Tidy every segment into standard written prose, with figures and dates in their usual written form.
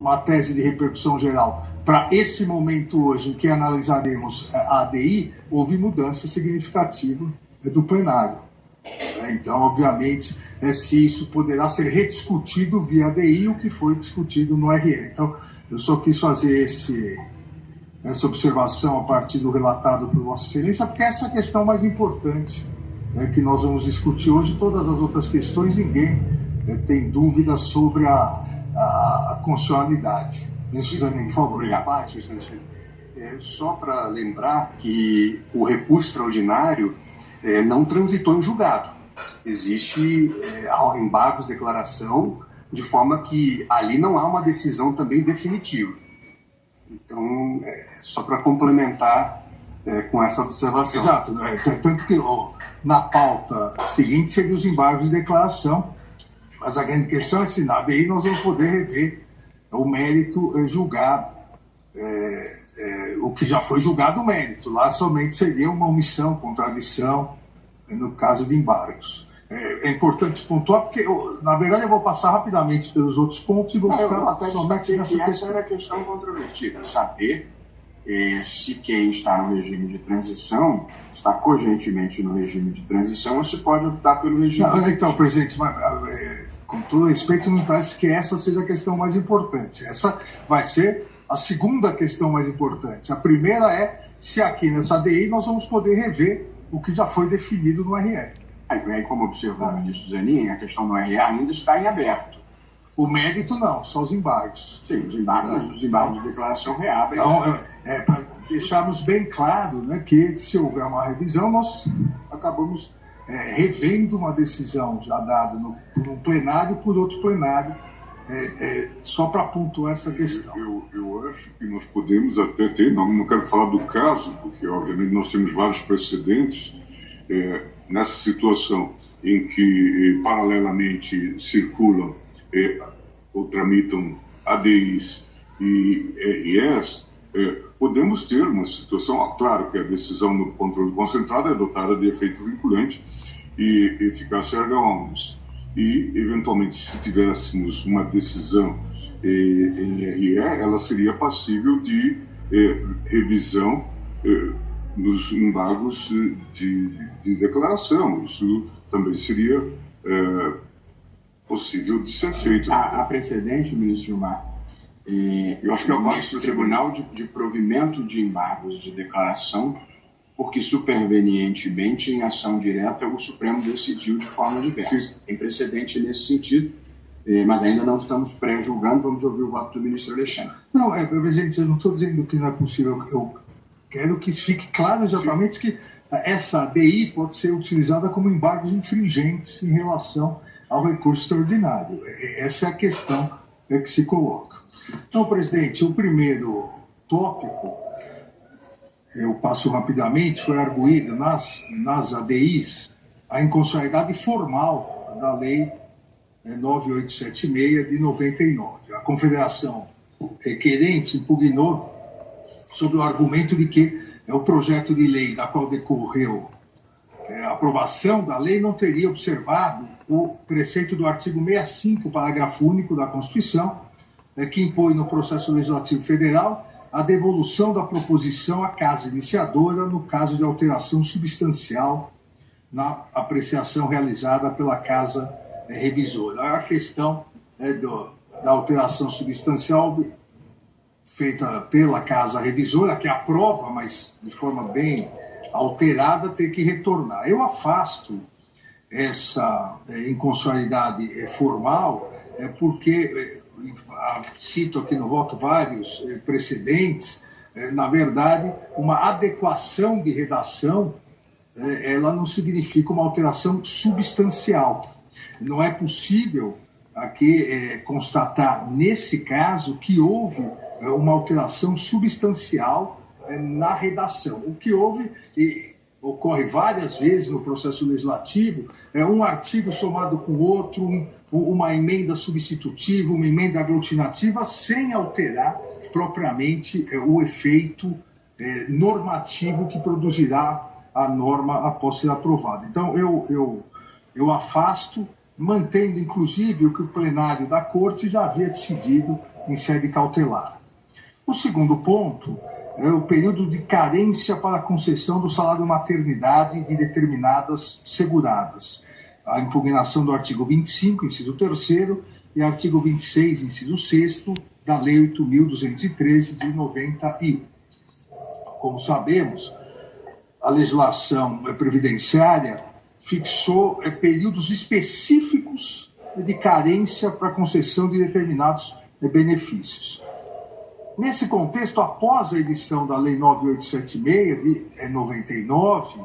uma tese de repercussão geral para esse momento hoje em que analisaremos a ADI, houve mudança significativa do plenário. Então, obviamente, se isso poderá ser rediscutido via ADI, o que foi discutido no RE. Então, eu só quis fazer essa observação a partir do relatado por Vossa Excelência, porque essa é a questão mais importante que nós vamos discutir hoje. Todas as outras questões, ninguém tem dúvida sobre a constitucionalidade. Suzane, por favor. Obrigado. Só para lembrar que o recurso extraordinário não transitou em julgado. Existe embargos de declaração, de forma que ali não há uma decisão também definitiva. Então, só para complementar com essa observação. Exato. Tanto que na pauta seguinte seria os embargos de declaração, mas a grande questão é se na ADI nós vamos poder rever o mérito julgar o que já foi julgado o mérito. Lá somente seria uma omissão, contradição, no caso de embargos. É importante pontuar, porque, na verdade, eu vou passar rapidamente pelos outros pontos e vou ficar somente nessa questão. Essa era a questão controvertida, saber se quem está no regime de transição está cogentemente no regime de transição ou se pode optar pelo regime. Então, presidente, com todo respeito, me parece que essa seja a questão mais importante. Essa vai ser a segunda questão mais importante. A primeira é se aqui nessa ADI nós vamos poder rever o que já foi definido no RE. Aí, como observou o ministro Zanin, a questão do RE ainda está em aberto. O mérito não, só os embargos. Sim, os embargos de declaração reabrem. Então, para deixarmos bem claro, né, que se houver uma revisão, nós acabamos revendo uma decisão já dada por um plenário por outro plenário, só para pontuar essa questão. Eu acho que nós podemos até ter, não quero falar do caso, porque obviamente nós temos vários precedentes nessa situação em que paralelamente circulam ou tramitam ADIs e REs, podemos ter uma situação, claro que a decisão no controle concentrado é dotada de efeito vinculante e eficácia erga omnes. E, eventualmente, se tivéssemos uma decisão em RE, ela seria passível de revisão nos embargos de declaração. Isso também seria possível de ser feito. Há precedente, ministro Gilmar, eu acho que é o nosso Tribunal de Provimento de Embargos de Declaração, porque supervenientemente, em ação direta, o Supremo decidiu de forma diversa. Tem precedente nesse sentido, mas ainda não estamos pré-julgando. Vamos ouvir o voto do ministro Alexandre. Não, presidente, eu não estou dizendo que não é possível. Eu quero que fique claro exatamente que essa ADI pode ser utilizada como embargos infringentes em relação ao recurso extraordinário. Essa é a questão que se coloca. Então, presidente, o primeiro tópico, eu passo rapidamente, foi arguído nas ADIs a inconstitucionalidade formal da Lei 9876 de 99. A Confederação requerente impugnou sob o argumento de que o projeto de lei da qual decorreu a aprovação da lei não teria observado o preceito do artigo 65, parágrafo único da Constituição, que impõe no processo legislativo federal a devolução da proposição à casa iniciadora no caso de alteração substancial na apreciação realizada pela casa revisora. A questão da alteração substancial feita pela casa revisora, que aprova, mas de forma bem alterada, ter que retornar. Eu afasto essa inconstitucionalidade formal porque cito aqui no voto vários precedentes. Na verdade, uma adequação de redação ela não significa uma alteração substancial. Não é possível aqui constatar, nesse caso, que houve uma alteração substancial na redação. O que houve, e ocorre várias vezes no processo legislativo, é um artigo somado com outro, uma emenda substitutiva, uma emenda aglutinativa, sem alterar propriamente o efeito normativo que produzirá a norma após ser aprovada. Então, eu afasto, mantendo inclusive o que o plenário da Corte já havia decidido em sede cautelar. O segundo ponto é o período de carência para a concessão do salário maternidade de determinadas seguradas. A impugnação do artigo 25, inciso 3º, e artigo 26, inciso 6º, da Lei 8.213, de 91. Como sabemos, a legislação previdenciária fixou períodos específicos de carência para a concessão de determinados benefícios. Nesse contexto, após a edição da Lei 9876, de 99,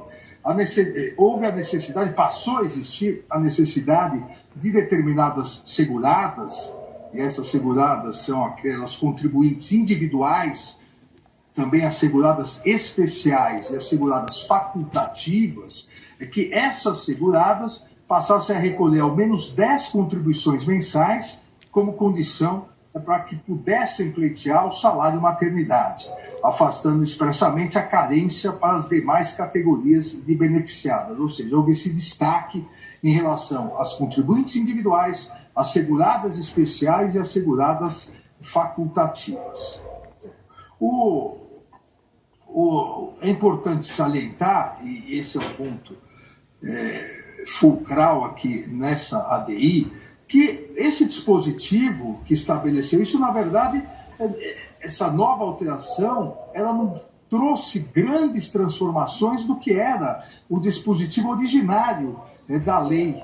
houve a necessidade, passou a existir a necessidade de determinadas seguradas, e essas seguradas são aquelas contribuintes individuais, também as seguradas especiais e as seguradas facultativas, que essas seguradas passassem a recolher ao menos 10 contribuições mensais como condição para que pudessem pleitear o salário maternidade, afastando expressamente a carência para as demais categorias de beneficiadas, ou seja, houve esse destaque em relação às contribuintes individuais, às seguradas especiais e às seguradas facultativas. É importante salientar, e esse é um ponto fulcral aqui nessa ADI, que esse dispositivo que estabeleceu isso, na verdade, essa nova alteração, ela não trouxe grandes transformações do que era o dispositivo originário da lei.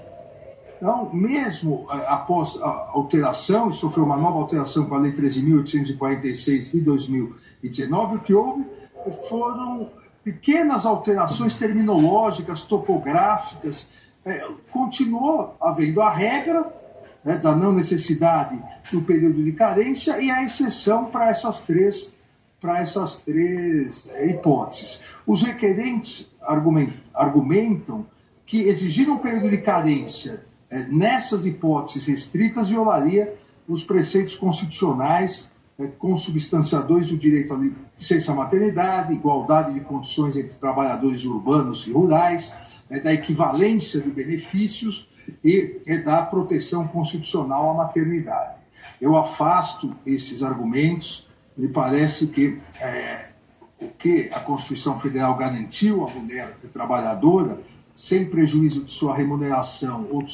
Então, mesmo após a alteração, e sofreu uma nova alteração com a Lei 13.846 de 2019, o que houve foram pequenas alterações terminológicas, topográficas. Continuou havendo a regra da não necessidade do período de carência e a exceção para essas três hipóteses. Os requerentes argumentam que exigir um período de carência nessas hipóteses restritas violaria os preceitos constitucionais consubstanciadores do direito à licença maternidade, igualdade de condições entre trabalhadores urbanos e rurais, da equivalência de benefícios e da proteção constitucional à maternidade. Eu afasto esses argumentos. Me parece que o que a Constituição Federal garantiu à mulher trabalhadora, sem prejuízo de sua remuneração ou do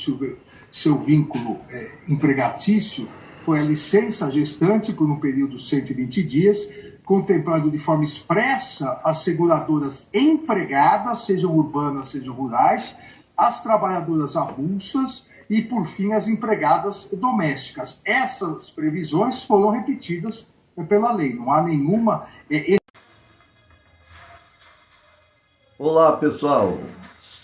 seu vínculo empregatício, foi a licença gestante por um período de 120 dias, contemplando de forma expressa as seguradoras empregadas, sejam urbanas, sejam rurais, as trabalhadoras avulsas e, por fim, as empregadas domésticas. Essas previsões foram repetidas pela lei, não há nenhuma... Olá, pessoal,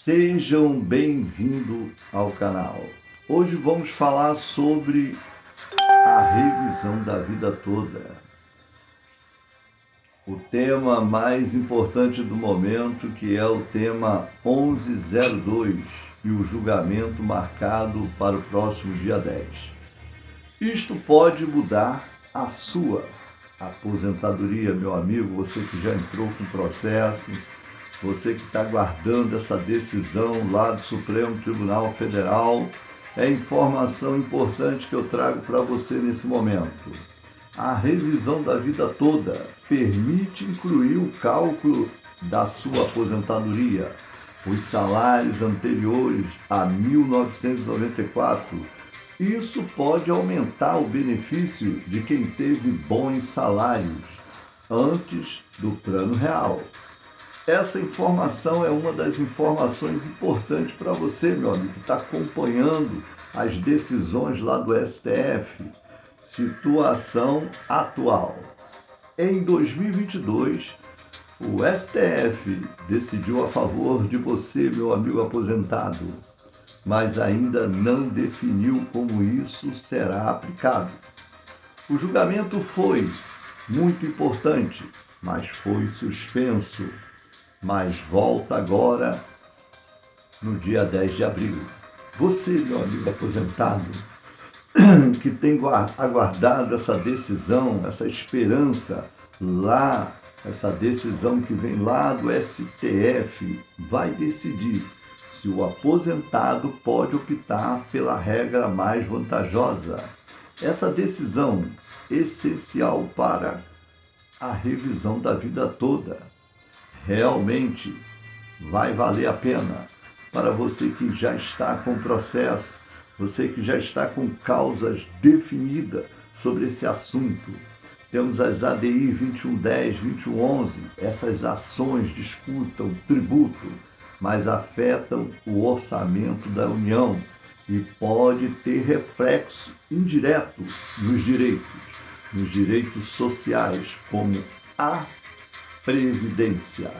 sejam bem-vindos ao canal. Hoje vamos falar sobre a revisão da vida toda. O tema mais importante do momento, que é o tema 1102 e o julgamento marcado para o próximo dia 10. Isto pode mudar a sua aposentadoria, meu amigo, você que já entrou com processo, você que está aguardando essa decisão lá do Supremo Tribunal Federal. É informação importante que eu trago para você nesse momento. A revisão da vida toda permite incluir o cálculo da sua aposentadoria, os salários anteriores a 1994. Isso pode aumentar o benefício de quem teve bons salários antes do Plano Real. Essa informação é uma das informações importantes para você, meu amigo, que está acompanhando as decisões lá do STF. Situação atual. Em 2022, o STF decidiu a favor de você, meu amigo aposentado, mas ainda não definiu como isso será aplicado. O julgamento foi muito importante, mas foi suspenso. Mas volta agora no dia 10 de abril. Você, meu amigo aposentado, que tem aguardado essa decisão, essa esperança lá, essa decisão que vem lá do STF, vai decidir se o aposentado pode optar pela regra mais vantajosa. Essa decisão essencial para a revisão da vida toda. Realmente vai valer a pena para você que já está com processo, você que já está com causas definidas sobre esse assunto. Temos as ADI 2110, 2111, essas ações disputam tributo, mas afetam o orçamento da União e pode ter reflexo indireto nos direitos sociais, como a Previdência.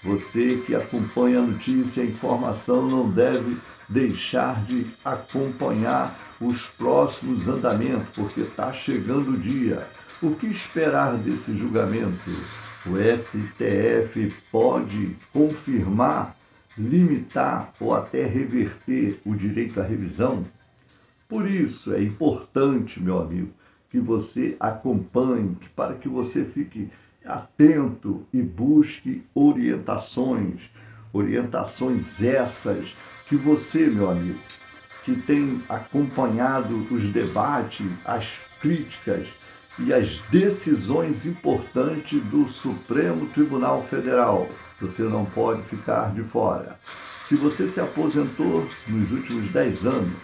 Você que acompanha a notícia, a informação, não deve deixar de acompanhar os próximos andamentos, porque está chegando o dia. O que esperar desse julgamento? O STF pode confirmar, limitar ou até reverter o direito à revisão? Por isso é importante, meu amigo, que você acompanhe, para que você fique atento e busque orientações essas que você, meu amigo, que tem acompanhado os debates, as críticas e as decisões importantes do Supremo Tribunal Federal. Você não pode ficar de fora. Se você se aposentou nos últimos 10 anos,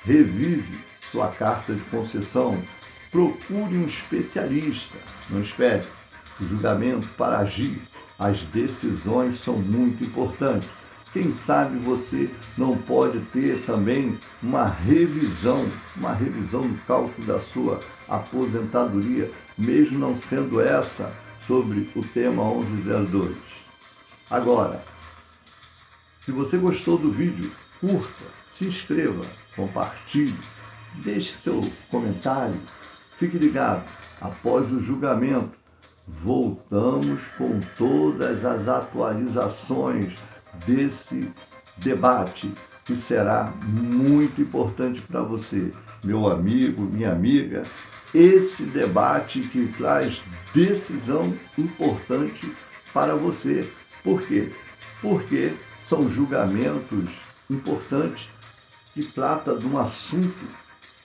revise sua carta de concessão, procure um especialista, não espere o julgamento para agir. As decisões são muito importantes. Quem sabe você não pode ter também uma revisão do cálculo da sua aposentadoria, mesmo não sendo essa sobre o tema 1102. Agora, se você gostou do vídeo, curta, se inscreva, compartilhe, deixe seu comentário, fique ligado. Após o julgamento, voltamos com todas as atualizações desse debate, que será muito importante para você, meu amigo, minha amiga. Esse debate que traz decisão importante para você. Por quê? Porque são julgamentos importantes que tratam de um assunto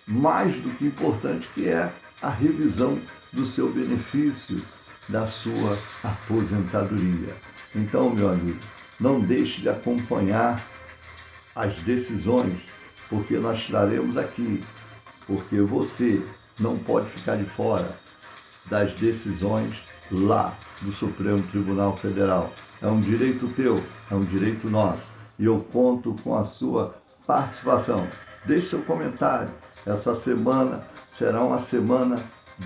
mais do que importante, que é a revisão do seu benefício, da sua aposentadoria. Então, meu amigo, não deixe de acompanhar as decisões, porque nós traremos aqui, porque você não pode ficar de fora das decisões lá do Supremo Tribunal Federal. É um direito teu, é um direito nosso, e eu conto com a sua participação. Deixe seu comentário. Essa semana será uma semana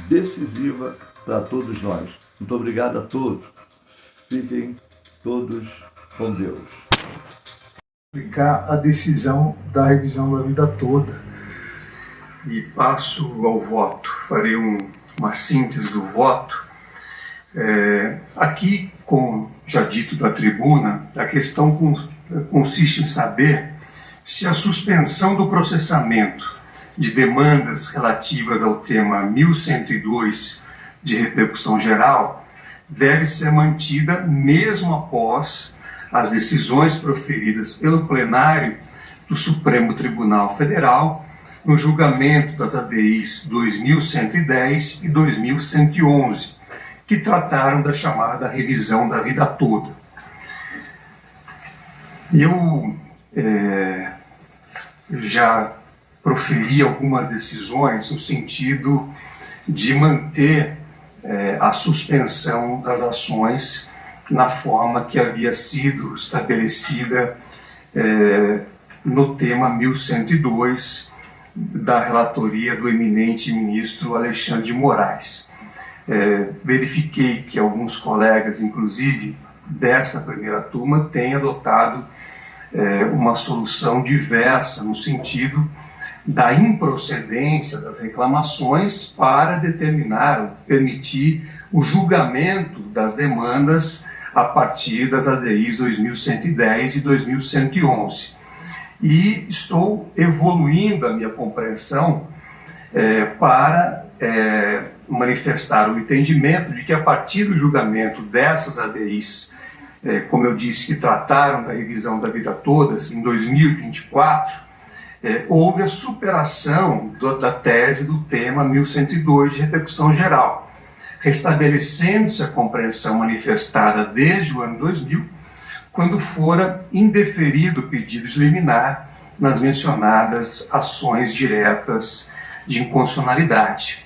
decisiva para todos nós. Muito obrigado a todos. Fiquem todos com Deus. Aplicar a decisão da revisão da vida toda. E passo ao voto. Farei uma síntese do voto. Aqui, como já dito da tribuna, a questão consiste em saber se a suspensão do processamento de demandas relativas ao tema 1102 de repercussão geral deve ser mantida mesmo após as decisões proferidas pelo plenário do Supremo Tribunal Federal no julgamento das ADIs 2110 e 2111, que trataram da chamada revisão da vida toda. Eu já proferi algumas decisões no sentido de manter a suspensão das ações na forma que havia sido estabelecida no tema 1102 da relatoria do eminente ministro Alexandre de Moraes. Verifiquei que alguns colegas, inclusive desta primeira turma, têm adotado uma solução diversa no sentido da improcedência das reclamações para determinar, permitir o julgamento das demandas a partir das ADIs 2110 e 2111. E estou evoluindo a minha compreensão para manifestar o entendimento de que a partir do julgamento dessas ADIs, como eu disse, que trataram da revisão da vida toda, em 2024, houve a superação da tese do tema 1102 de repercussão geral, restabelecendo-se a compreensão manifestada desde o ano 2000, quando fora indeferido o pedido de liminar nas mencionadas ações diretas de inconstitucionalidade.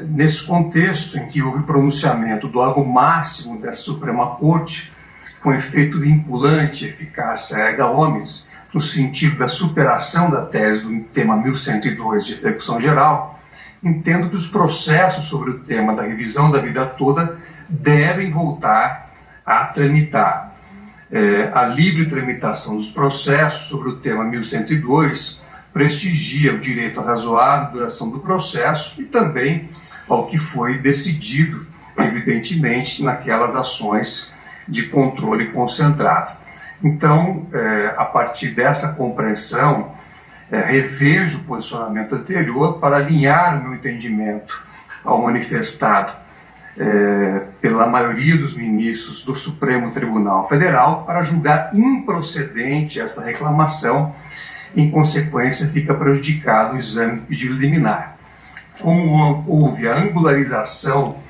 Nesse contexto em que houve pronunciamento do órgão máximo da Suprema Corte, com efeito vinculante e eficácia erga omnes, no sentido da superação da tese do tema 1102 de repercussão geral, entendo que os processos sobre o tema da revisão da vida toda devem voltar a tramitar. A livre tramitação dos processos sobre o tema 1102 prestigia o direito à razoável duração do processo e também ao que foi decidido, evidentemente, naquelas ações de controle concentrado. Então, a partir dessa compreensão, revejo o posicionamento anterior para alinhar o meu entendimento ao manifestado pela maioria dos ministros do Supremo Tribunal Federal para julgar improcedente esta reclamação. Em consequência, fica prejudicado o exame do pedido liminar. Como houve a angularização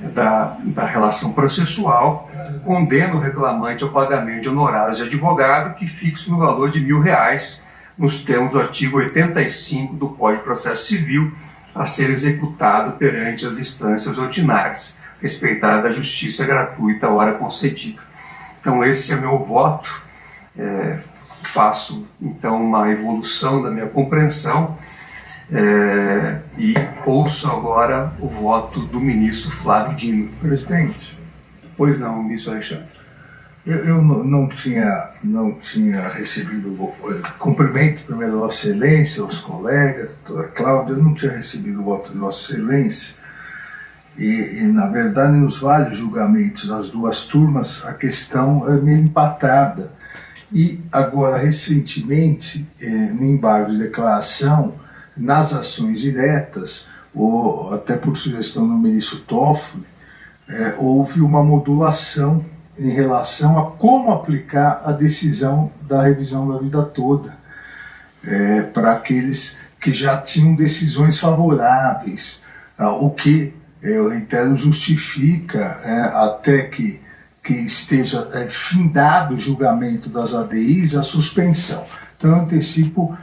da relação processual, condena o reclamante ao pagamento de honorários de advogado, que fixa no valor de R$1.000, nos termos do artigo 85 do Código de Processo Civil, a ser executado perante as instâncias ordinárias, respeitada a justiça gratuita à hora concedida. Então, esse é meu voto. Faço, então, uma evolução da minha compreensão e ouço agora o voto do ministro Flávio Dino. Presidente. Pois não, ministro Alexandre. Eu não tinha recebido, cumprimento primeiro Vossa Excelência, os colegas, toda a Cláudia, eu não tinha recebido o voto de Vossa Excelência. E, na verdade, nos vários julgamentos das duas turmas, a questão é meio empatada. E agora, recentemente, no embargo de declaração, nas ações diretas, ou até por sugestão do ministro Toffoli, houve uma modulação em relação a como aplicar a decisão da revisão da vida toda para aqueles que já tinham decisões favoráveis, o que, eu reitero, justifica até que esteja findado o julgamento das ADIs, a suspensão. Então, eu antecipo,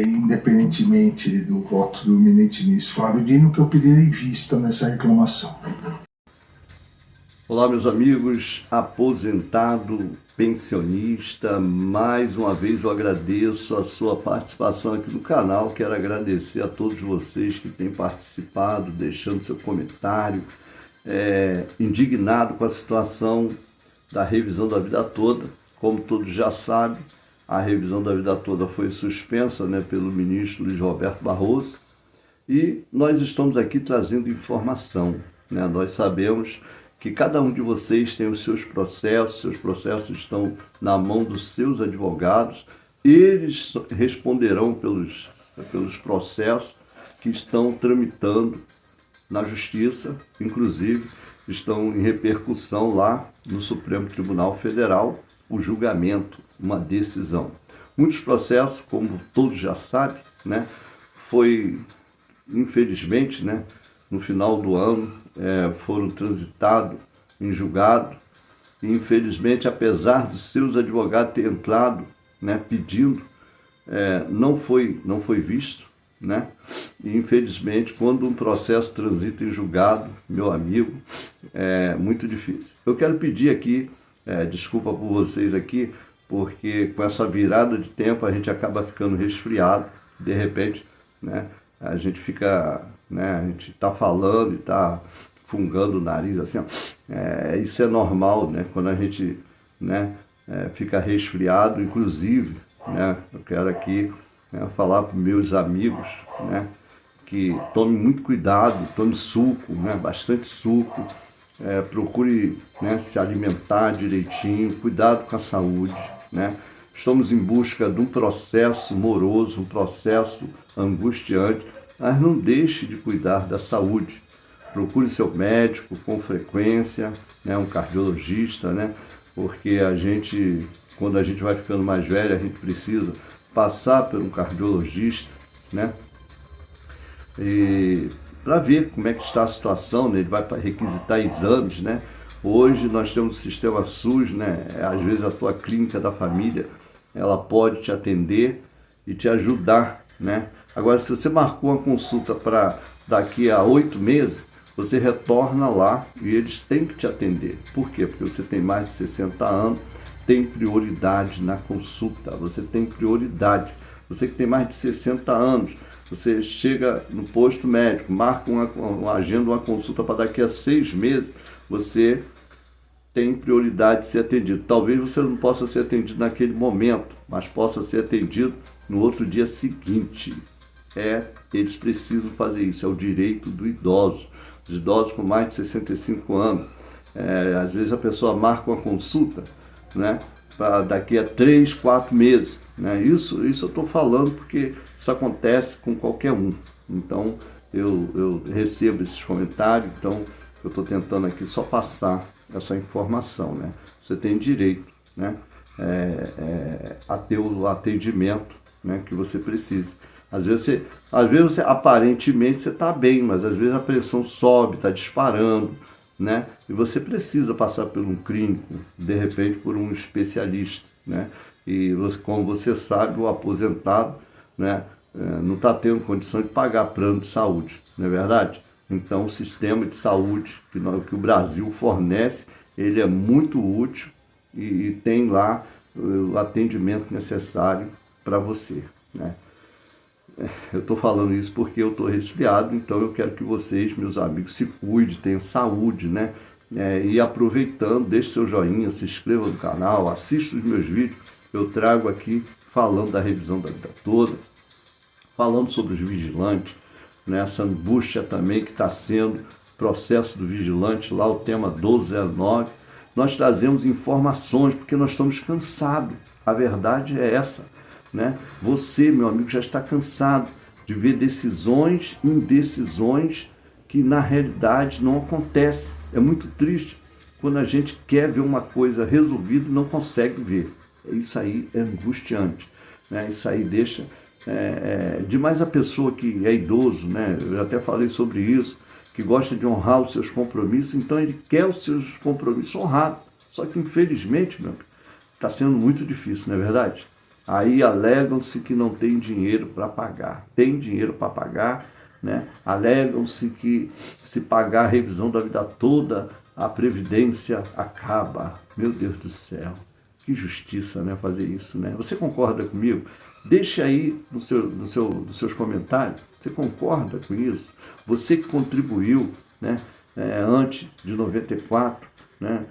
independentemente do voto do eminente ministro Flávio Dino, que eu pedirei vista nessa reclamação. Olá, meus amigos, aposentado, pensionista, mais uma vez eu agradeço a sua participação aqui no canal. Quero agradecer a todos vocês que têm participado, deixando seu comentário, indignado com a situação da revisão da vida toda. Como todos já sabem, a revisão da vida toda foi suspensa, pelo ministro Luiz Roberto Barroso, e nós estamos aqui trazendo informação. Nós sabemos que cada um de vocês tem os seus processos estão na mão dos seus advogados, eles responderão pelos processos que estão tramitando na Justiça, inclusive estão em repercussão lá no Supremo Tribunal Federal, o julgamento, uma decisão. Muitos processos, como todos já sabem, foi, infelizmente, no final do ano, foram transitados em julgado, e infelizmente, apesar dos seus advogados terem entrado, pedindo, não foi visto, E infelizmente, quando um processo transita em julgado, meu amigo, é muito difícil. Eu quero pedir aqui, desculpa por vocês aqui, porque com essa virada de tempo a gente acaba ficando resfriado, de repente, a gente fica, a gente está falando e está fungando o nariz assim, isso é normal, quando a gente, fica resfriado, inclusive, eu quero aqui falar para meus amigos, que tome muito cuidado, tome suco, bastante suco, procure se alimentar direitinho, cuidado com a saúde, Estamos em busca de um processo moroso, um processo angustiante, mas não deixe de cuidar da saúde. Procure seu médico com frequência, um cardiologista, porque quando a gente vai ficando mais velho, a gente precisa passar por um cardiologista, né? E para ver como é que está a situação, né? Ele vai requisitar exames, né? Hoje nós temos o sistema SUS, né? Às vezes a tua clínica da família, ela pode te atender e te ajudar, né? Agora, se você marcou uma consulta para daqui a 8 meses, você retorna lá e eles têm que te atender. Por quê? Porque você tem mais de 60 anos, tem prioridade na consulta, você tem prioridade. Você que tem mais de 60 anos, você chega no posto médico, marca uma agenda, uma consulta para daqui a 6 meses, você tem prioridade de ser atendido. Talvez você não possa ser atendido naquele momento, mas possa ser atendido no outro dia seguinte. Eles precisam fazer isso, é o direito do idoso. Os idosos com mais de 65 anos, às vezes a pessoa marca uma consulta, né, para daqui a 3, 4 meses. Né? Isso eu estou falando porque isso acontece com qualquer um. Então, eu recebo esses comentários, então eu estou tentando aqui só passar essa informação. Né? Você tem direito, né, a ter o atendimento, né, que você precisa. Às vezes você aparentemente você está bem, mas às vezes a pressão sobe, está disparando, né? E você precisa passar por um clínico, de repente por um especialista, né? E como você sabe, o aposentado, né, não está tendo condição de pagar plano de saúde, não é verdade? Então o sistema de saúde que o Brasil fornece, ele é muito útil e tem lá o atendimento necessário para você, né? Eu estou falando isso porque eu estou resfriado, então eu quero que vocês, meus amigos, se cuidem, tenham saúde, né? E aproveitando, deixe seu joinha, se inscreva no canal, assista os meus vídeos. Eu trago aqui falando da revisão da vida toda, falando sobre os vigilantes, né? Essa angústia também que está sendo processo do vigilante, lá o tema 1209. Nós trazemos informações porque nós estamos cansados, a verdade é essa. Né? Você, meu amigo, já está cansado de ver decisões, indecisões que na realidade não acontecem. É muito triste quando a gente quer ver uma coisa resolvida e não consegue ver. Isso aí é angustiante, né? Isso aí deixa demais a pessoa que é idoso, né? Eu já até falei sobre isso, que gosta de honrar os seus compromissos, então ele quer os seus compromissos honrados. Só que infelizmente, meu amigo, está sendo muito difícil, não é verdade? Aí alegam-se que não tem dinheiro para pagar. Tem dinheiro para pagar, né? Alegam-se que se pagar a revisão da vida toda, a Previdência acaba. Meu Deus do céu, que justiça, né, fazer isso, né? Você concorda comigo? Deixe aí nos seus comentários, você concorda com isso? Você que contribuiu, né, antes de 94, né?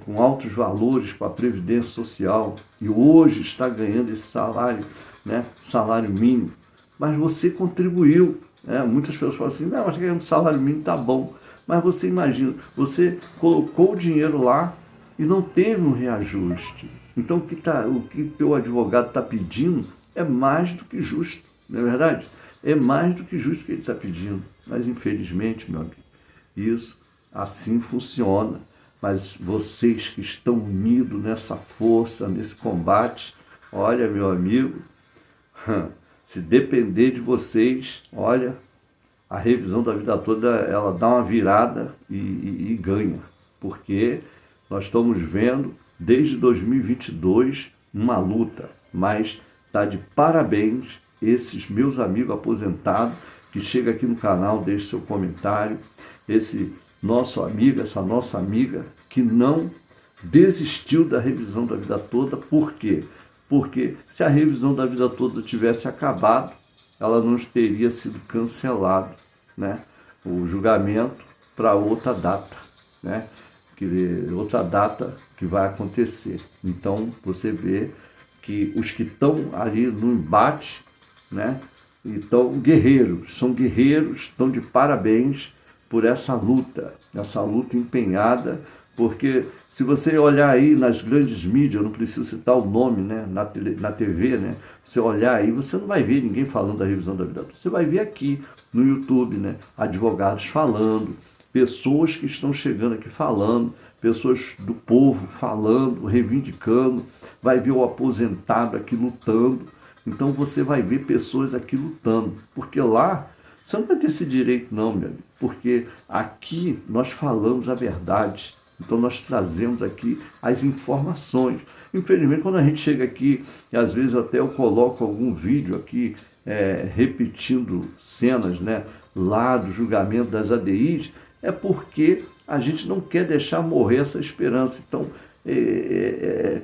Com altos valores para a Previdência Social e hoje está ganhando esse salário, né, salário mínimo, mas você contribuiu, né? Muitas pessoas falam assim, não, mas ganhando salário mínimo está bom, mas você imagina, você colocou o dinheiro lá e não teve um reajuste, então o que o teu advogado está pedindo é mais do que justo, não é verdade? É mais do que justo que ele está pedindo, mas infelizmente, meu amigo, isso assim funciona. Mas vocês que estão unidos nessa força, nesse combate, olha, meu amigo, se depender de vocês, olha, a revisão da vida toda, ela dá uma virada e ganha. Porque nós estamos vendo, desde 2022, uma luta. Mas está de parabéns esses meus amigos aposentados, que chegam aqui no canal, deixe seu comentário, esse nosso amigo, essa nossa amiga, que não desistiu da revisão da vida toda. Por quê? Porque se a revisão da vida toda tivesse acabado, ela não teria sido cancelada, né? O julgamento para outra data, né? Outra data que vai acontecer. Então, você vê que os que estão ali no embate, né? Então, são guerreiros, estão de parabéns por essa luta empenhada, porque se você olhar aí nas grandes mídias, eu não preciso citar o nome, né, na TV, né, você olhar aí, você não vai ver ninguém falando da revisão da vida toda. Você vai ver aqui no YouTube, né, advogados falando, pessoas que estão chegando aqui falando, pessoas do povo falando, reivindicando, vai ver o aposentado aqui lutando, Então você vai ver pessoas aqui lutando, porque lá você não vai ter esse direito não, meu amigo, porque aqui nós falamos a verdade, então nós trazemos aqui as informações. Infelizmente, quando a gente chega aqui, e às vezes até eu coloco algum vídeo aqui, repetindo cenas, né, lá do julgamento das ADIs, é porque a gente não quer deixar morrer essa esperança. Então,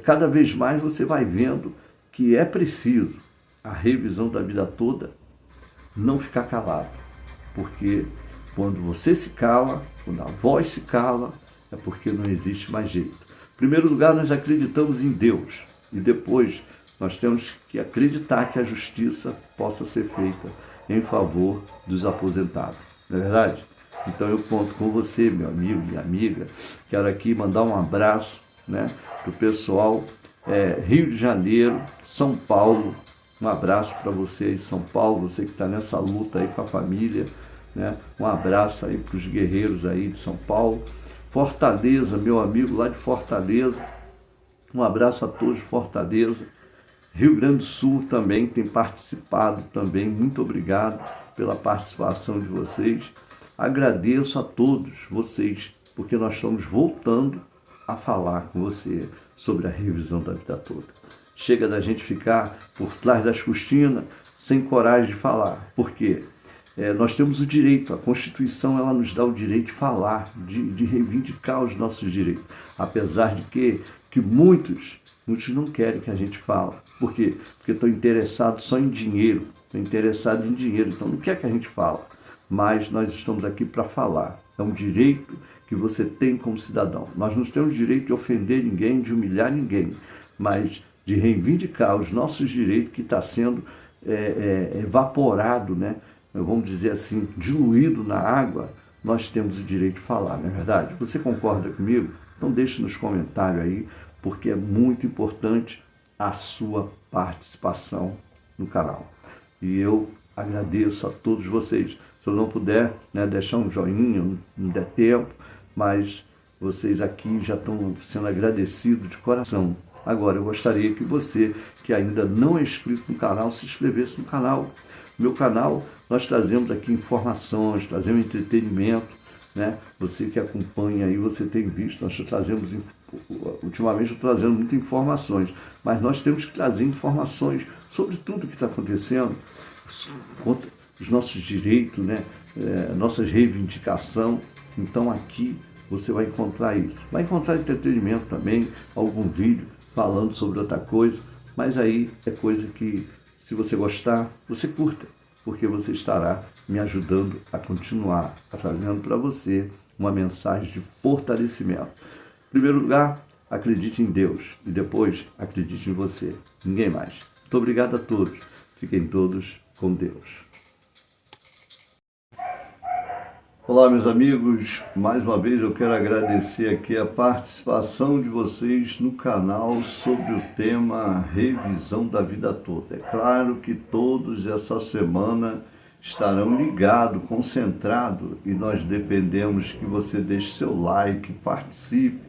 cada vez mais você vai vendo que é preciso a revisão da vida toda, não ficar calado, porque quando você se cala, quando a voz se cala, é porque não existe mais jeito. Em primeiro lugar, nós acreditamos em Deus, e depois nós temos que acreditar que a justiça possa ser feita em favor dos aposentados, não é verdade? Então eu conto com você, meu amigo e amiga. Quero aqui mandar um abraço, né, para o pessoal Rio de Janeiro, São Paulo. Um abraço para você aí, São Paulo, você que está nessa luta aí com a família, né? Um abraço aí para os guerreiros aí de São Paulo. Fortaleza, meu amigo lá de Fortaleza, um abraço a todos de Fortaleza. Rio Grande do Sul também tem participado também, muito obrigado pela participação de vocês. Agradeço a todos vocês, porque nós estamos voltando a falar com você sobre a revisão da vida toda. Chega da gente ficar por trás das cortinas, sem coragem de falar. Por quê? Nós temos o direito, a Constituição ela nos dá o direito de falar, de reivindicar os nossos direitos. Apesar de que muitos não querem que a gente fale. Por quê? Porque estão interessados só em dinheiro, então não quer que a gente fale. Mas nós estamos aqui para falar. É um direito que você tem como cidadão. Nós não temos direito de ofender ninguém, de humilhar ninguém, mas de reivindicar os nossos direitos que está sendo evaporado, né? Vamos dizer assim, diluído na água. Nós temos o direito de falar, não é verdade? Você concorda comigo? Então deixe nos comentários aí, porque é muito importante a sua participação no canal. E eu agradeço a todos vocês. Se eu não puder, né, deixar um joinha, não der tempo, mas vocês aqui já estão sendo agradecidos de coração. Agora, eu gostaria que você, que ainda não é inscrito no canal, se inscrevesse no canal. Meu canal, nós trazemos aqui informações, trazemos entretenimento, né? Você que acompanha aí, você tem visto, ultimamente eu estou trazendo muitas informações, mas nós temos que trazer informações sobre tudo que está acontecendo, contra os nossos direitos, né? Nossas reivindicações. Então aqui você vai encontrar isso. Vai encontrar entretenimento também, algum vídeo falando sobre outra coisa, mas aí é coisa que, se você gostar, você curta, porque você estará me ajudando a continuar trazendo para você uma mensagem de fortalecimento. Em primeiro lugar, acredite em Deus e depois acredite em você, ninguém mais. Muito obrigado a todos. Fiquem todos com Deus. Olá, meus amigos, mais uma vez eu quero agradecer aqui a participação de vocês no canal sobre o tema Revisão da Vida Toda. É claro que todos essa semana estarão ligados, concentrados, e nós dependemos que você deixe seu like, participe.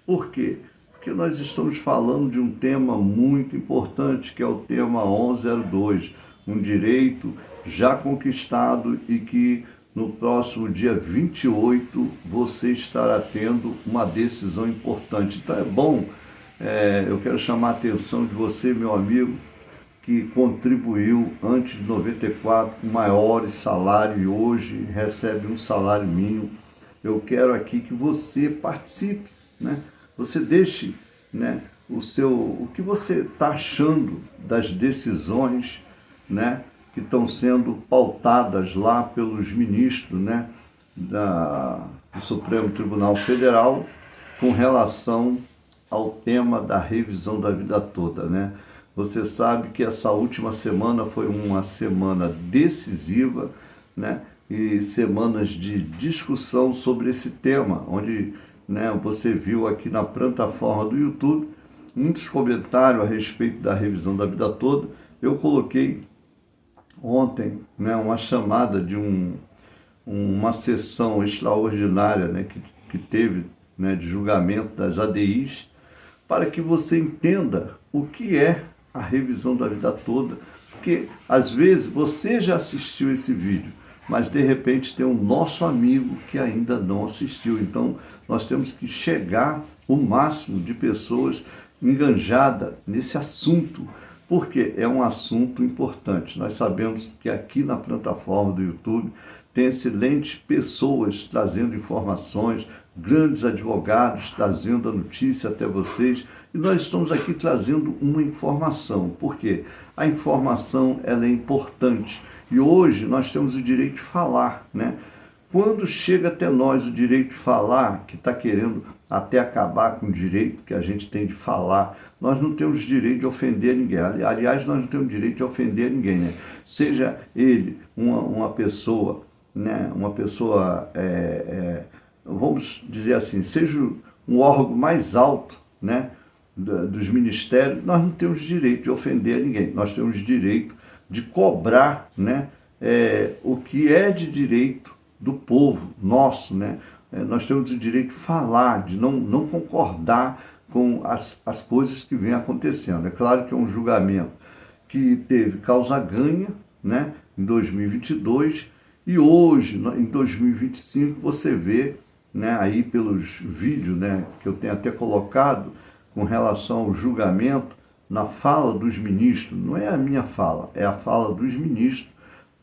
Por quê? Porque nós estamos falando de um tema muito importante, que é o tema 1102, um direito já conquistado e que no próximo dia 28 você estará tendo uma decisão importante. Então é bom, eu quero chamar a atenção de você, meu amigo, que contribuiu antes de 94 com maiores salários e hoje recebe um salário mínimo. Eu quero aqui que você participe, né? Você deixe, né, o que você está achando das decisões, né, que estão sendo pautadas lá pelos ministros, né, do Supremo Tribunal Federal com relação ao tema da revisão da vida toda, né? Você sabe que essa última semana foi uma semana decisiva, né, e semanas de discussão sobre esse tema, onde, né, você viu aqui na plataforma do YouTube muitos comentários a respeito da revisão da vida toda. Eu coloquei ontem, né, uma chamada de uma sessão extraordinária, né, que teve, né, de julgamento das ADIs, para que você entenda o que é a revisão da vida toda, Porque, às vezes, você já assistiu esse vídeo, mas, de repente, tem um nosso amigo que ainda não assistiu. Então, nós temos que chegar o máximo de pessoas enganjadas nesse assunto, porque é um assunto importante. Nós sabemos que aqui na plataforma do YouTube tem excelentes pessoas trazendo informações, grandes advogados trazendo a notícia até vocês, e nós estamos aqui trazendo uma informação, porque a informação ela é importante, e hoje nós temos o direito de falar, né? Quando chega até nós o direito de falar, que está querendo até acabar com o direito que a gente tem de falar, nós não temos direito de ofender ninguém. Aliás, nós não temos direito de ofender ninguém, né? Seja ele uma pessoa, né? Uma pessoa, vamos dizer assim, seja um órgão mais alto, né? Dos ministérios, nós não temos direito de ofender ninguém. Nós temos direito de cobrar, né? O que é de direito do povo nosso, né? Nós temos o direito de falar, de não concordar com as coisas que vêm acontecendo. É claro que é um julgamento que teve causa ganha, né, em 2022, e hoje, em 2025, você vê, né, aí pelos vídeos, né, que eu tenho até colocado com relação ao julgamento, na fala dos ministros, não é a minha fala, é a fala dos ministros,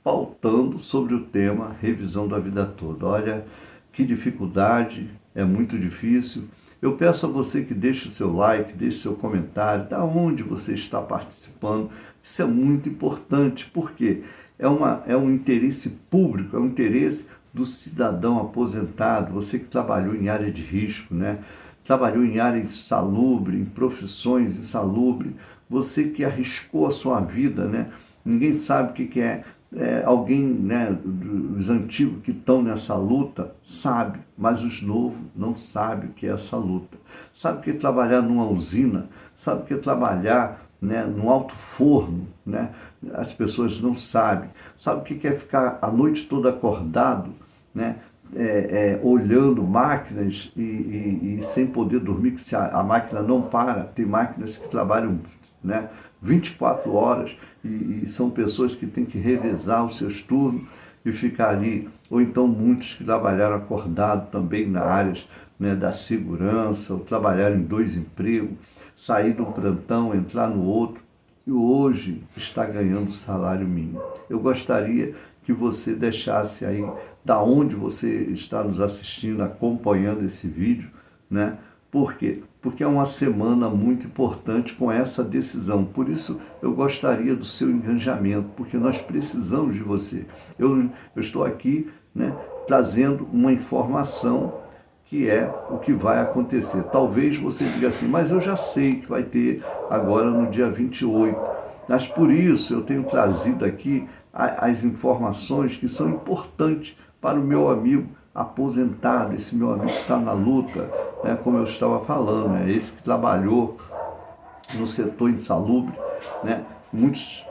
pautando sobre o tema revisão da vida toda. Olha, que dificuldade, é muito difícil. Eu peço a você que deixe o seu like, deixe o seu comentário, da onde você está participando. Isso é muito importante, porque é um interesse público, é um interesse do cidadão aposentado, você que trabalhou em área de risco, né? Trabalhou em área insalubre, em profissões insalubres, você que arriscou a sua vida, né? Ninguém sabe o que é. Alguém, né, dos antigos que estão nessa luta sabe, mas os novos não sabem o que é essa luta. Sabe o que é trabalhar numa usina, sabe o que é trabalhar, né, num alto forno, né? As pessoas não sabem. Sabe o que é ficar a noite toda acordado, né? Olhando máquinas e sem poder dormir, que se a máquina não para. Tem máquinas que trabalham, né, 24 horas e são pessoas que têm que revezar os seus turnos e ficar ali. Ou então muitos que trabalharam acordado também na área, né, da segurança, ou trabalharam em 2 empregos, sair de um plantão, entrar no outro, e hoje está ganhando salário mínimo. Eu gostaria que você deixasse aí da onde você está nos assistindo, acompanhando esse vídeo, né? Por quê? Porque é uma semana muito importante com essa decisão. Por isso eu gostaria do seu engajamento, porque nós precisamos de você. Eu estou aqui, né, trazendo uma informação que é o que vai acontecer. Talvez você diga assim, mas eu já sei que vai ter agora no dia 28. Mas por isso eu tenho trazido aqui as informações que são importantes para o meu amigo aposentado, esse meu amigo que está na luta, né, como eu estava falando, né, esse que trabalhou no setor insalubre, né, muitos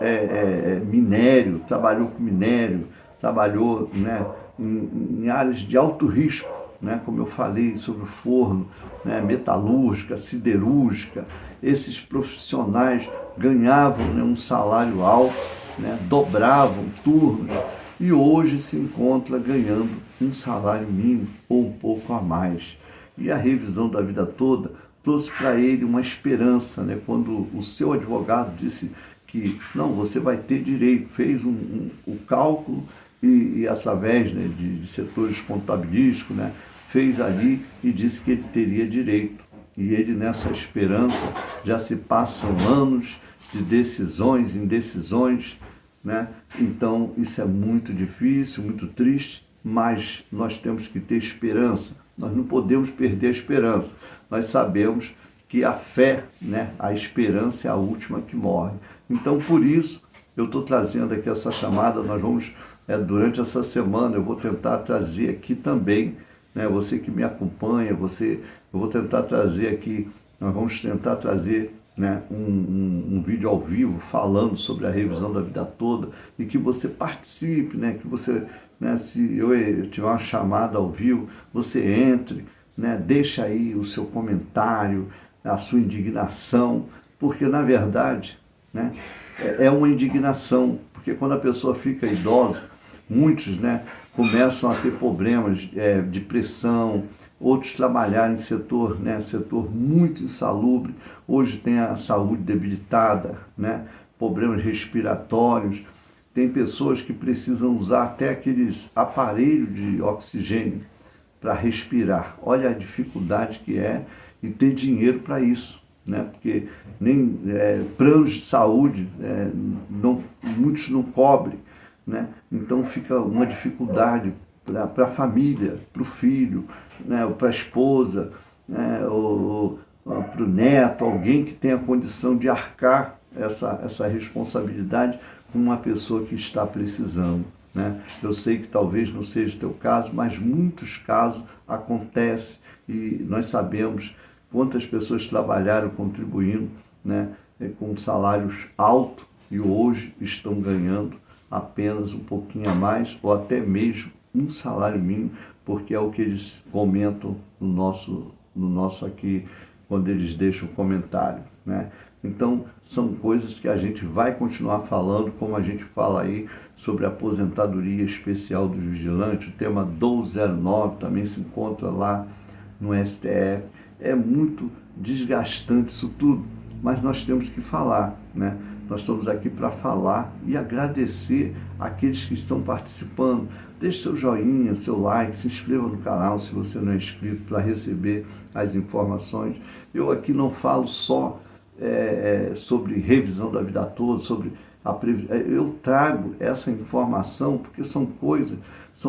minério, trabalhou com minério, trabalhou, né, em áreas de alto risco, né, como eu falei sobre o forno, né, metalúrgica, siderúrgica. Esses profissionais ganhavam, né, um salário alto, né, dobravam turnos, e hoje se encontra ganhando um salário mínimo ou um pouco a mais. E a revisão da vida toda trouxe para ele uma esperança, né? Quando o seu advogado disse que não, você vai ter direito, fez o cálculo e através, né, de setores contabilísticos, né, fez ali e disse que ele teria direito. E ele, nessa esperança, já se passam anos de decisões, indecisões, né? Então isso é muito difícil, muito triste, mas nós temos que ter esperança. Nós não podemos perder a esperança. Nós sabemos que a fé, né, a esperança é a última que morre. Então, por isso, eu estou trazendo aqui essa chamada. Nós vamos, durante essa semana, eu vou tentar trazer aqui também, né, você que me acompanha, eu vou tentar trazer aqui, nós vamos tentar trazer, né, um vídeo ao vivo falando sobre a revisão da vida toda, e que você participe, né, que você, né, se eu tiver uma chamada ao vivo, você entre, né, deixa aí o seu comentário, a sua indignação, porque na verdade, né, é uma indignação, porque quando a pessoa fica idosa, muitos, né, começam a ter problemas, depressão, outros trabalharem em setor, né, setor muito insalubre, hoje tem a saúde debilitada, né, problemas respiratórios, tem pessoas que precisam usar até aqueles aparelhos de oxigênio para respirar. Olha a dificuldade que é e ter dinheiro para isso, né? Porque nem planos de saúde, muitos não cobrem, né? Então fica uma dificuldade para a família, para o filho, né? Para a esposa, né? Ou para o neto, alguém que tenha condição de arcar essa responsabilidade com uma pessoa que está precisando, né? Eu sei que talvez não seja o teu caso, mas muitos casos acontecem e nós sabemos quantas pessoas trabalharam contribuindo, né, com salários altos e hoje estão ganhando apenas um pouquinho a mais ou até mesmo um salário mínimo, porque é o que eles comentam no nosso aqui, quando eles deixam o comentário, né? Então, são coisas que a gente vai continuar falando, como a gente fala aí sobre a aposentadoria especial dos vigilantes, o tema 1209 também se encontra lá no STF. É muito desgastante isso tudo, mas nós temos que falar, né? Nós estamos aqui para falar e agradecer aqueles que estão participando. Deixe seu joinha, seu like, se inscreva no canal se você não é inscrito para receber as informações. Eu aqui não falo só sobre revisão da vida toda, eu trago essa informação porque são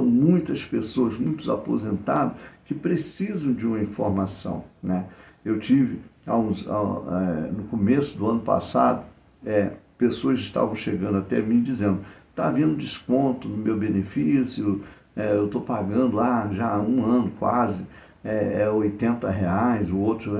muitas pessoas, muitos aposentados que precisam de uma informação, né? Eu tive, no começo do ano passado, pessoas estavam chegando até mim dizendo, está havendo desconto no meu benefício, eu estou pagando lá já há um ano quase, R$80, o outro,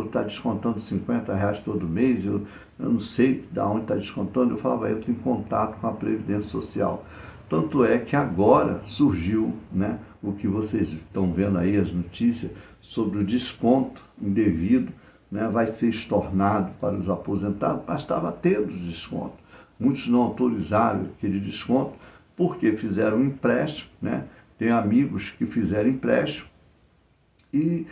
está descontando R$50 todo mês, eu não sei de onde está descontando, eu falava, eu estou em contato com a Previdência Social. Tanto é que agora surgiu, né, o que vocês estão vendo aí, as notícias, sobre o desconto indevido, né, vai ser estornado para os aposentados, mas estava tendo desconto. Muitos não autorizaram aquele desconto porque fizeram um empréstimo, né? Tem amigos que fizeram empréstimo e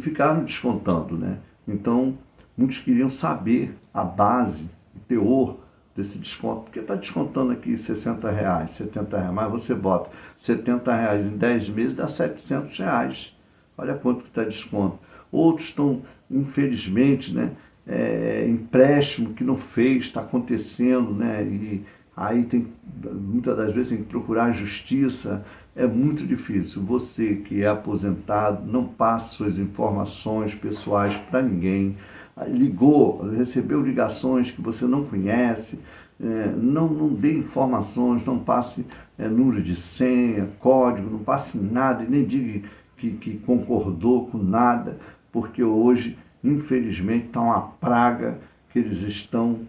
ficaram descontando, né? Então, muitos queriam saber a base, o teor desse desconto, porque está descontando aqui R$60, R$70, mas você bota R$70 em 10 meses, dá R$700. Olha quanto que está desconto. Outros estão, infelizmente, né, empréstimo que não fez, está acontecendo, né, e aí muitas das vezes tem que procurar a justiça, é muito difícil. Você que é aposentado, não passe suas informações pessoais para ninguém. Ligou, recebeu ligações que você não conhece, não dê informações, não passe número de senha, código, não passe nada, e nem diga que concordou com nada, porque hoje, infelizmente, está uma praga que eles estão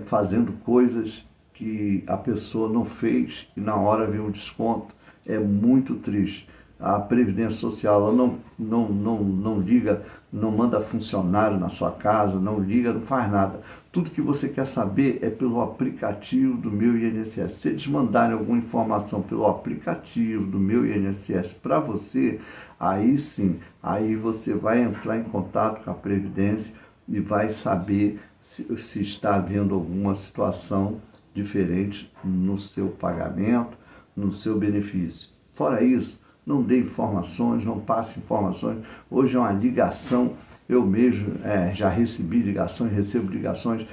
fazendo coisas que a pessoa não fez e na hora vem um desconto. É muito triste. A Previdência Social ela não liga, não manda funcionário na sua casa, não liga, não faz nada. Tudo que você quer saber é pelo aplicativo do Meu INSS. Se eles mandarem alguma informação pelo aplicativo do Meu INSS para você, aí sim, aí você vai entrar em contato com a Previdência e vai saber se está havendo alguma situação diferente no seu pagamento, no seu benefício. Fora isso, não dê informações, não passe informações. Hoje é uma ligação, eu mesmo já recebi ligações, recebo ligações.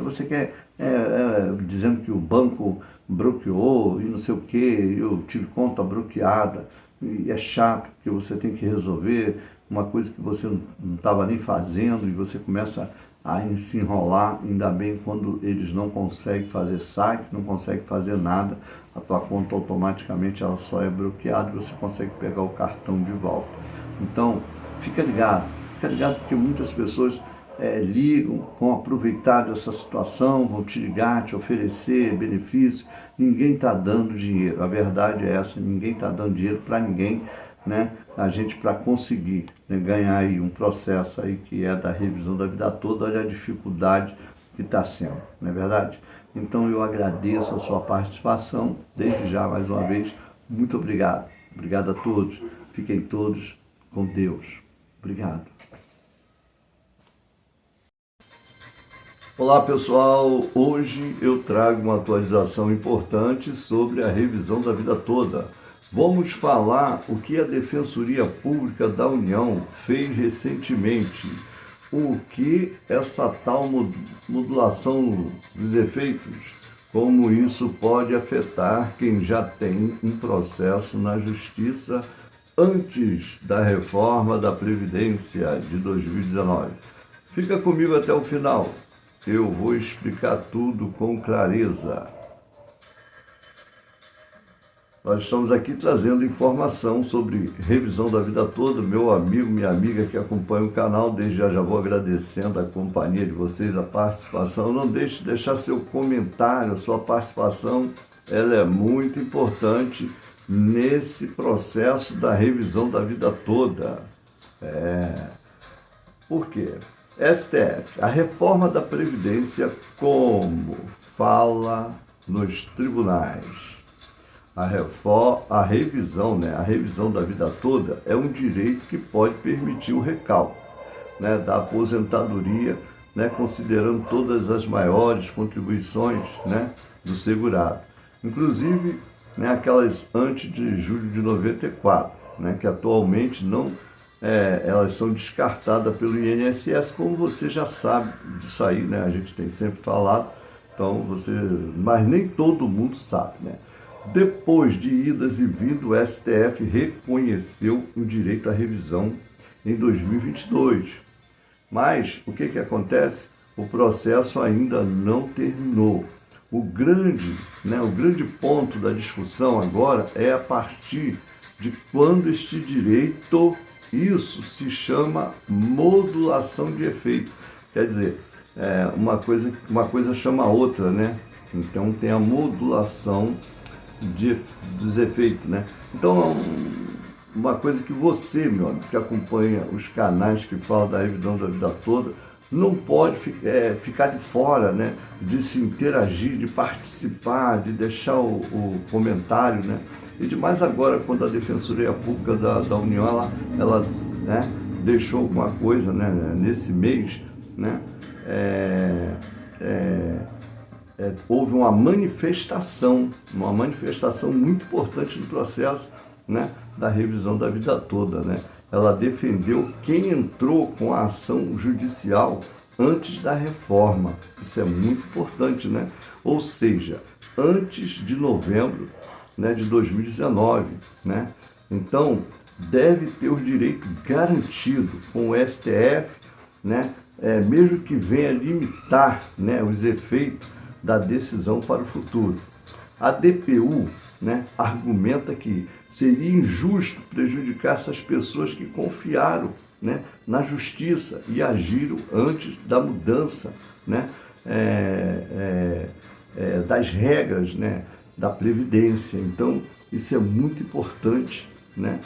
Você quer dizendo que o banco bloqueou e não sei o que, eu tive conta bloqueada. E é chato, porque você tem que resolver uma coisa que você não estava nem fazendo e você começa a se enrolar, ainda bem quando eles não conseguem fazer saque, não conseguem fazer nada, a tua conta automaticamente ela só é bloqueada e você consegue pegar o cartão de volta. Então, fica ligado porque muitas pessoas ligam, vão aproveitar dessa situação, vão te ligar, te oferecer benefício. Ninguém está dando dinheiro, a verdade é essa, ninguém está dando dinheiro para ninguém, né? A gente, para conseguir, né, ganhar aí um processo aí que é da revisão da vida toda, olha a dificuldade que está sendo, não é verdade? Então eu agradeço a sua participação, desde já mais uma vez, muito obrigado. Obrigado a todos, fiquem todos com Deus. Obrigado. Olá pessoal, hoje eu trago uma atualização importante sobre a revisão da vida toda. Vamos falar o que a Defensoria Pública da União fez recentemente, o que essa tal modulação dos efeitos, como isso pode afetar quem já tem um processo na Justiça antes da reforma da Previdência de 2019. Fica comigo até o final. Eu vou explicar tudo com clareza. Nós estamos aqui trazendo informação sobre revisão da vida toda. Meu amigo, minha amiga que acompanha o canal, desde já vou agradecendo a companhia de vocês, a participação. Não deixe de deixar seu comentário, sua participação, ela é muito importante nesse processo da revisão da vida toda. Por quê? STF, a reforma da Previdência, como fala nos tribunais. A revisão da vida toda é um direito que pode permitir o recálculo, né, da aposentadoria, né, considerando todas as maiores contribuições, né, do segurado. Inclusive, né, aquelas antes de julho de 94, né, que atualmente não... elas são descartadas pelo INSS, como você já sabe disso aí, né? A gente tem sempre falado, então mas nem todo mundo sabe, né? Depois de idas e vindas, o STF reconheceu o direito à revisão em 2022. Mas o que acontece? O processo ainda não terminou. O grande ponto da discussão agora é a partir de quando este direito... Isso se chama modulação de efeito. Quer dizer, uma coisa chama a outra, né? Então tem a modulação dos efeitos, né? Então, uma coisa que você, meu amigo, que acompanha os canais que falam da revisão da vida toda, não pode ficar de fora, né? De se interagir, de participar, de deixar o comentário, né? E demais agora, quando a Defensoria Pública da União, ela né, deixou alguma coisa, né, nesse mês, né, houve uma manifestação muito importante no processo, né, da revisão da vida toda, né? Ela defendeu quem entrou com a ação judicial antes da reforma. Isso é muito importante, né? Ou seja, antes de novembro, né, de 2019, né? Então, deve ter o direito garantido com o STF, né? Mesmo que venha limitar, né, os efeitos da decisão para o futuro. A DPU, né, argumenta que seria injusto prejudicar essas pessoas que confiaram, né, na justiça e agiram antes da mudança, né, das regras, né, da Previdência. Então, isso é muito importante, né?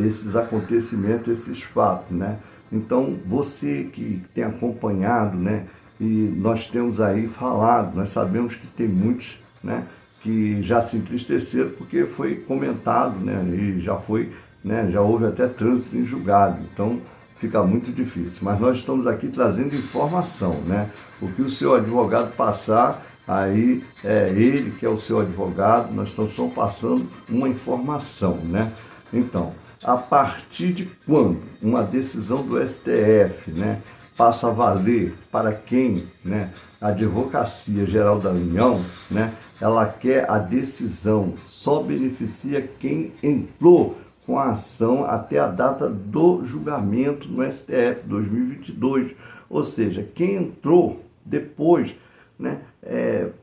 Esses acontecimentos, esses fatos, né? Então, você que tem acompanhado, né? E nós temos aí falado, nós sabemos que tem muitos, né, que já se entristeceram porque foi comentado, né? E já foi, né? Já houve até trânsito em julgado. Então, fica muito difícil. Mas nós estamos aqui trazendo informação, né? O que o seu advogado passar, aí é ele que é o seu advogado, nós estamos só passando uma informação, né? Então, a partir de quando uma decisão do STF, né, passa a valer para quem, né, a Advocacia Geral da União, né, ela quer a decisão, só beneficia quem entrou com a ação até a data do julgamento no STF 2022, ou seja, quem entrou depois, né,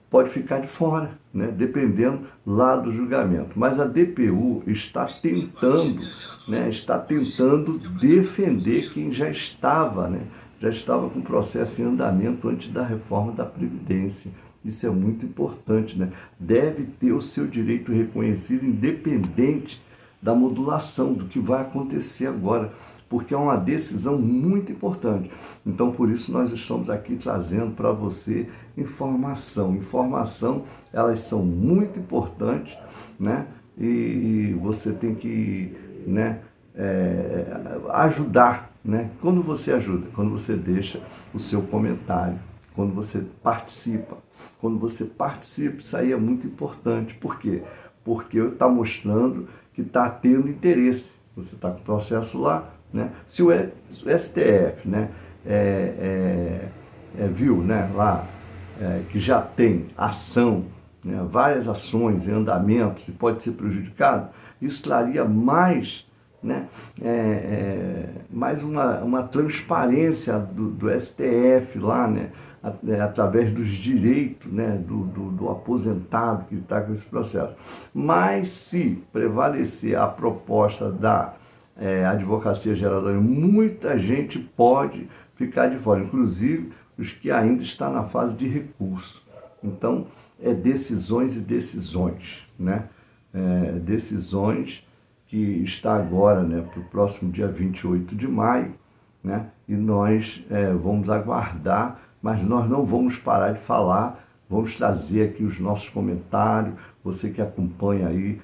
pode ficar de fora, né, dependendo lá do julgamento. Mas a DPU está tentando defender quem já estava com o processo em andamento antes da reforma da Previdência. Isso é muito importante, né? Deve ter o seu direito reconhecido, independente da modulação, do que vai acontecer agora. porque é uma decisão muito importante. Então, por isso, nós estamos aqui trazendo para você informação. Informação, elas são muito importantes, né? E você tem que, né, ajudar, né? Quando você ajuda, quando você deixa o seu comentário, quando você participa. Quando você participa, isso aí é muito importante. Por quê? Porque está mostrando que está tendo interesse. Você está com o processo lá, né? Se o STF, né, viu, né, lá que já tem ação, né, várias ações em andamento e pode ser prejudicado, isso traria mais, né, mais uma transparência do STF lá, né, através dos direitos, né, do aposentado que está com esse processo. Mas se prevalecer a proposta da Advocacia Geral da União, muita gente pode ficar de fora, inclusive os que ainda estão na fase de recurso. Então, decisões e decisões, né? Decisões que está agora, né, para o próximo dia 28 de maio, né? E nós vamos aguardar, mas nós não vamos parar de falar, vamos trazer aqui os nossos comentários, você que acompanha aí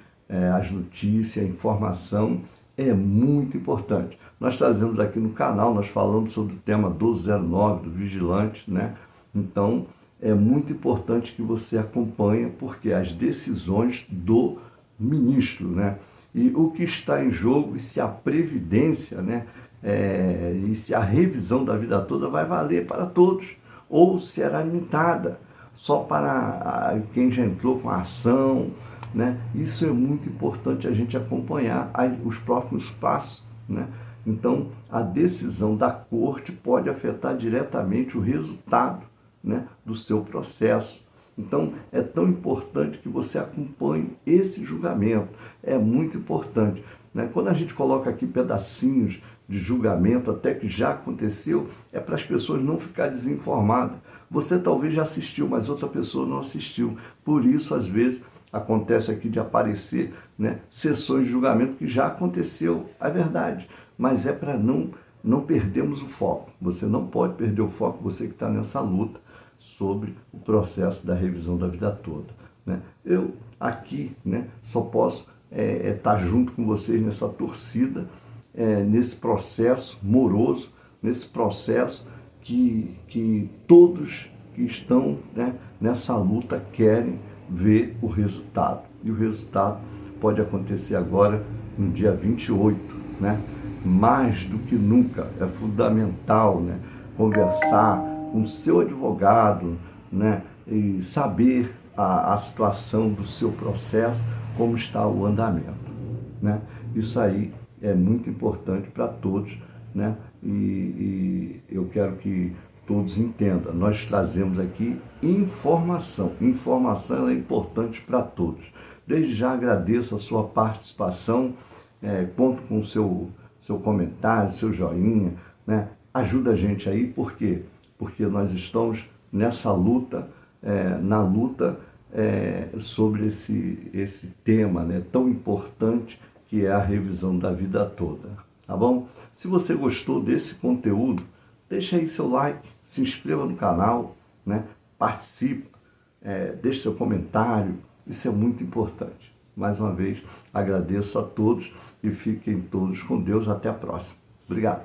as notícias, a informação, é muito importante. Nós trazemos aqui no canal, nós falamos sobre o tema 1209 do vigilante, né? Então, é muito importante que você acompanhe, porque as decisões do ministro, né? E o que está em jogo, e se a previdência, né, e se a revisão da vida toda vai valer para todos, ou será limitada só para quem já entrou com a ação, né? Isso é muito importante a gente acompanhar os próximos passos, né? Então, a decisão da corte pode afetar diretamente o resultado, né, do seu processo. Então, é tão importante que você acompanhe esse julgamento. É muito importante, né? Quando a gente coloca aqui pedacinhos de julgamento, até que já aconteceu, é para as pessoas não ficarem desinformadas. Você talvez já assistiu, mas outra pessoa não assistiu. Por isso, às vezes, acontece aqui de aparecer, né, sessões de julgamento que já aconteceu, é verdade, mas é para não perdermos o foco. Você não pode perder o foco, você que está nessa luta sobre o processo da revisão da vida toda, né? Eu aqui, né, só posso estar junto com vocês nessa torcida, nesse processo moroso, nesse processo que todos que estão, né, nessa luta querem ver o resultado. E o resultado pode acontecer agora no dia 28, né? Mais do que nunca é fundamental, né, conversar com o seu advogado, né, e saber a situação do seu processo, como está o andamento, né? Isso aí é muito importante para todos, né? E eu quero que todos entendam, nós trazemos aqui informação. Informação ela é importante para todos. Desde já agradeço a sua participação, conto com o seu comentário, seu joinha, né? Ajuda a gente aí, por quê? Porque nós estamos nessa luta, na luta sobre esse tema, né, tão importante que é a revisão da vida toda, tá bom? Se você gostou desse conteúdo, deixa aí seu like, se inscreva no canal, né, participe, deixe seu comentário, isso é muito importante. Mais uma vez, agradeço a todos e fiquem todos com Deus. Até a próxima. Obrigado.